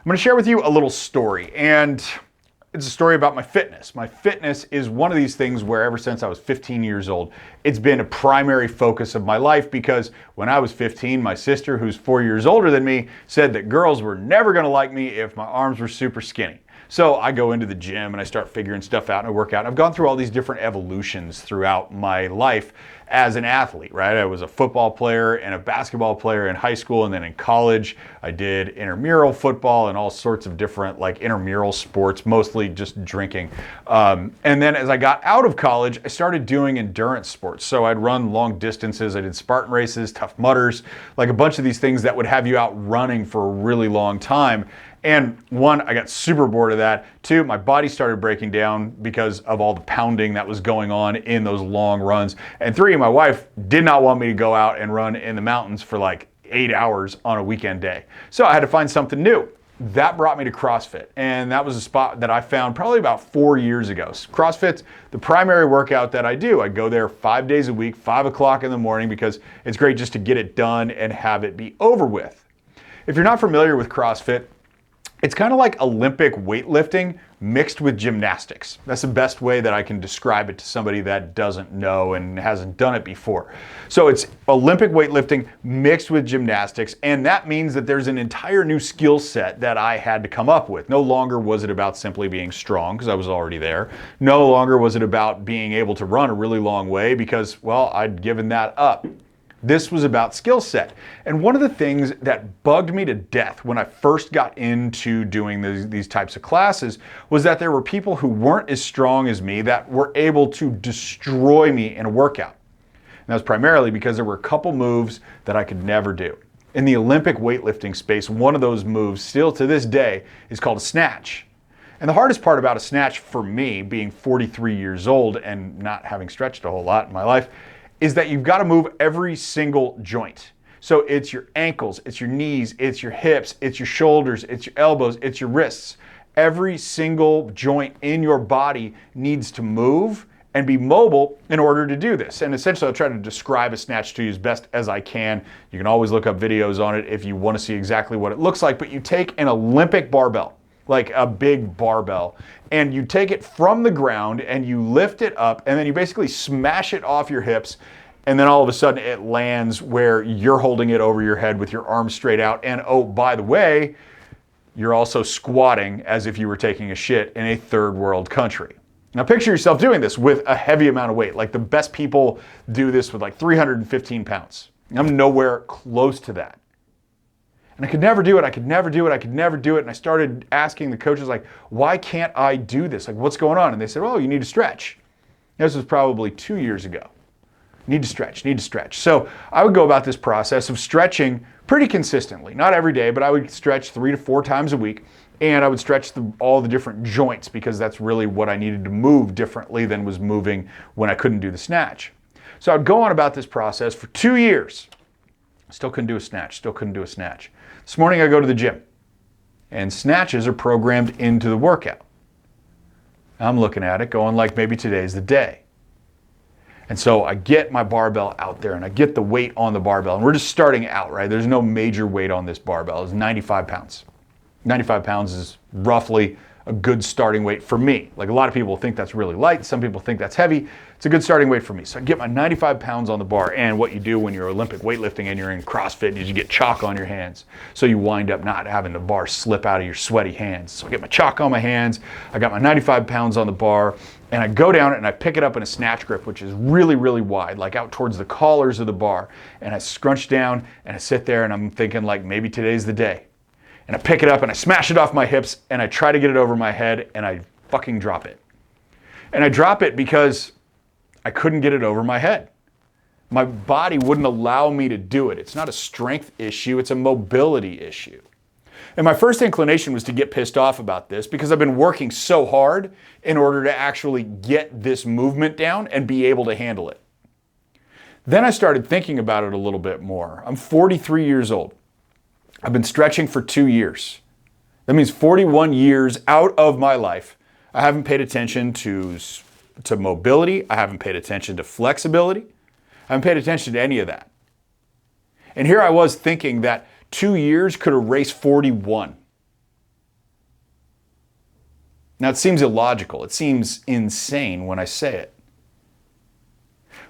going to share with you a little story, and it's a story about my fitness. My fitness is one of these things where ever since I was 15 years old, it's been a primary focus of my life because when I was 15, my sister, who's 4 years older than me, said that girls were never going to like me if my arms were super skinny. So I go into the gym and I start figuring stuff out and I work out. And I've gone through all these different evolutions throughout my life as an athlete, right? I was a football player and a basketball player in high school, and then in college I did intramural football and all sorts of different like intramural sports, mostly just drinking. And then as I got out of college, I started doing endurance sports. So I'd run long distances, I did Spartan races, Tough Mudders, like a bunch of these things that would have you out running for a really long time. And one, I got super bored of that. Two, my body started breaking down because of all the pounding that was going on in those long runs. And three, my wife did not want me to go out and run in the mountains for like 8 hours on a weekend day. So I had to find something new. That brought me to CrossFit. And that was a spot that I found probably about 4 years ago. CrossFit's the primary workout that I do. I go there 5 days a week, 5 o'clock in the morning, because it's great just to get it done and have it be over with. If you're not familiar with CrossFit, it's kind of like Olympic weightlifting mixed with gymnastics. That's the best way that I can describe it to somebody that doesn't know and hasn't done it before. So it's Olympic weightlifting mixed with gymnastics, and that means that there's an entire new skill set that I had to come up with. No longer was it about simply being strong, because I was already there. No longer was it about being able to run a really long way, because, well, I'd given that up. This was about skill set. And one of the things that bugged me to death when I first got into doing these types of classes was that there were people who weren't as strong as me that were able to destroy me in a workout. And that was primarily because there were a couple moves that I could never do. In the Olympic weightlifting space, one of those moves still to this day is called a snatch. And the hardest part about a snatch for me, being 43 years old and not having stretched a whole lot in my life, is that you've got to move every single joint. So it's your ankles, it's your knees, it's your hips, it's your shoulders, it's your elbows, it's your wrists. Every single joint in your body needs to move and be mobile in order to do this. And essentially I'll try to describe a snatch to you as best as I can. You can always look up videos on it if you want to see exactly what it looks like, but you take an Olympic barbell, like a big barbell, and you take it from the ground and you lift it up, and then you basically smash it off your hips, and then all of a sudden it lands where you're holding it over your head with your arms straight out. And oh, by the way, you're also squatting as if you were taking a shit in a third world country. Now picture yourself doing this with a heavy amount of weight. Like the best people do this with like 315 pounds. I'm nowhere close to that. And I could never do it, I could never do it, I could never do it. And I started asking the coaches, like, why can't I do this? Like, what's going on? And they said, oh, you need to stretch. This was probably 2 years ago. Need to stretch, need to stretch. So I would go about this process of stretching pretty consistently. Not every day, but I would stretch 3 to 4 times a week. And I would stretch all the different joints, because that's really what I needed to move differently than was moving when I couldn't do the snatch. So I'd go on about this process for 2 years. Still couldn't do a snatch, still couldn't do a snatch. This morning I go to the gym, and snatches are programmed into the workout. I'm looking at it going like, maybe today's the day. And so I get my barbell out there and I get the weight on the barbell, and we're just starting out, right? There's no major weight on this barbell. It's 95 pounds. 95 pounds is roughly a good starting weight for me. Like a lot of people think that's really light. Some people think that's heavy. It's a good starting weight for me. So I get my 95 pounds on the bar, and what you do when you're Olympic weightlifting and you're in CrossFit is you get chalk on your hands. So you wind up not having the bar slip out of your sweaty hands. So I get my chalk on my hands, I got my 95 pounds on the bar, and I go down and I pick it up in a snatch grip, which is really, really wide, like out towards the collars of the bar. And I scrunch down and I sit there and I'm thinking like, maybe today's the day. And I pick it up and I smash it off my hips and I try to get it over my head and I fucking drop it. And I drop it because I couldn't get it over my head. My body wouldn't allow me to do it. It's not a strength issue, it's a mobility issue. And my first inclination was to get pissed off about this because I've been working so hard in order to actually get this movement down and be able to handle it. Then I started thinking about it a little bit more. I'm 43 years old. I've been stretching for 2 years. That means 41 years out of my life, I haven't paid attention to mobility. I haven't paid attention to flexibility. I haven't paid attention to any of that. And here I was thinking that 2 years could erase 41. Now, it seems illogical. It seems insane when I say it.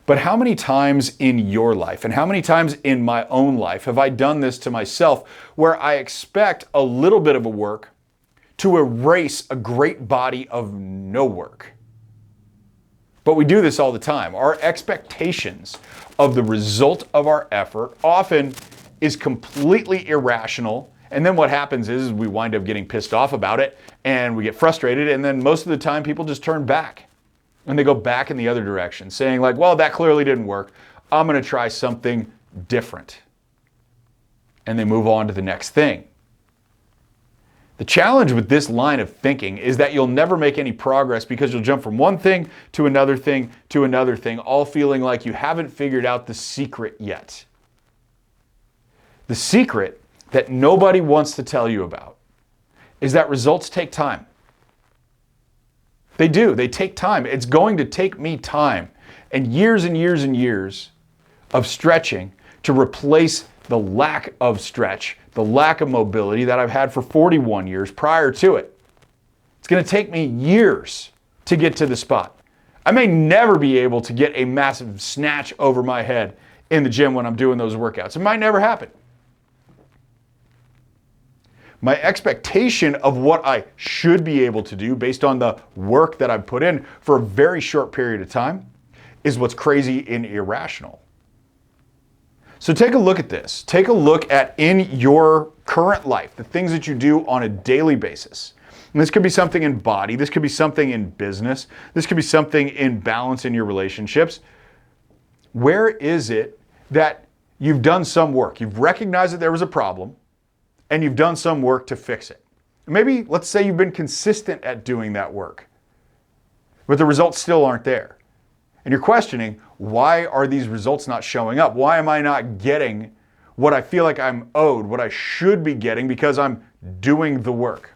But how many times in your life and how many times in my own life have I done this to myself where I expect a little bit of a work to erase a great body of no work? But we do this all the time. Our expectations of the result of our effort often is completely irrational. And then what happens is we wind up getting pissed off about it and we get frustrated. And then most of the time people just turn back and they go back in the other direction saying like, well, that clearly didn't work. I'm going to try something different. And they move on to the next thing. The challenge with this line of thinking is that you'll never make any progress because you'll jump from one thing to another thing to another thing, all feeling like you haven't figured out the secret yet. The secret that nobody wants to tell you about is that results take time. They do. They take time. It's going to take me time and years and years and years of stretching to replace the lack of stretch, the lack of mobility that I've had for 41 years prior to it. It's going to take me years to get to the spot. I may never be able to get a massive snatch over my head in the gym when I'm doing those workouts. It might never happen. My expectation of what I should be able to do based on the work that I've put in for a very short period of time is what's crazy and irrational. So take a look at this. Take a look at in your current life, the things that you do on a daily basis. And this could be something in body. This could be something in business. This could be something in balance in your relationships. Where is it that you've done some work? You've recognized that there was a problem and you've done some work to fix it. Maybe let's say you've been consistent at doing that work, but the results still aren't there. And you're questioning, why are these results not showing up? Why am I not getting what I feel like I'm owed, what I should be getting because I'm doing the work?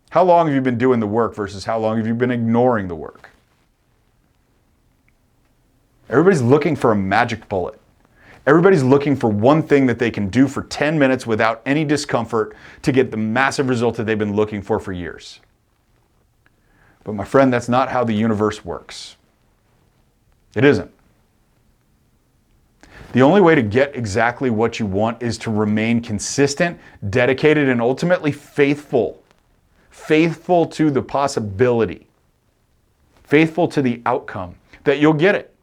How long have you been doing the work versus how long have you been ignoring the work? Everybody's looking for a magic bullet. Everybody's looking for one thing that they can do for 10 minutes without any discomfort to get the massive result that they've been looking for years. But my friend, that's not how the universe works. It isn't. The only way to get exactly what you want is to remain consistent, dedicated, and ultimately faithful. Faithful to the possibility. Faithful to the outcome that you'll get it.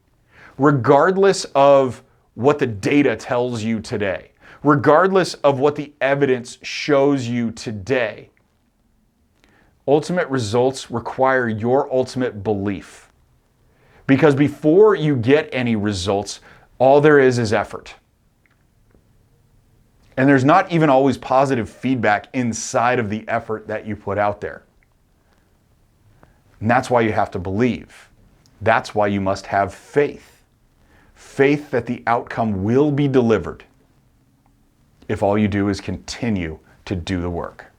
Regardless of what the data tells you today. Regardless of what the evidence shows you today. Ultimate results require your ultimate belief. Because before you get any results, all there is effort. And there's not even always positive feedback inside of the effort that you put out there. And that's why you have to believe. That's why you must have faith. Faith that the outcome will be delivered if all you do is continue to do the work.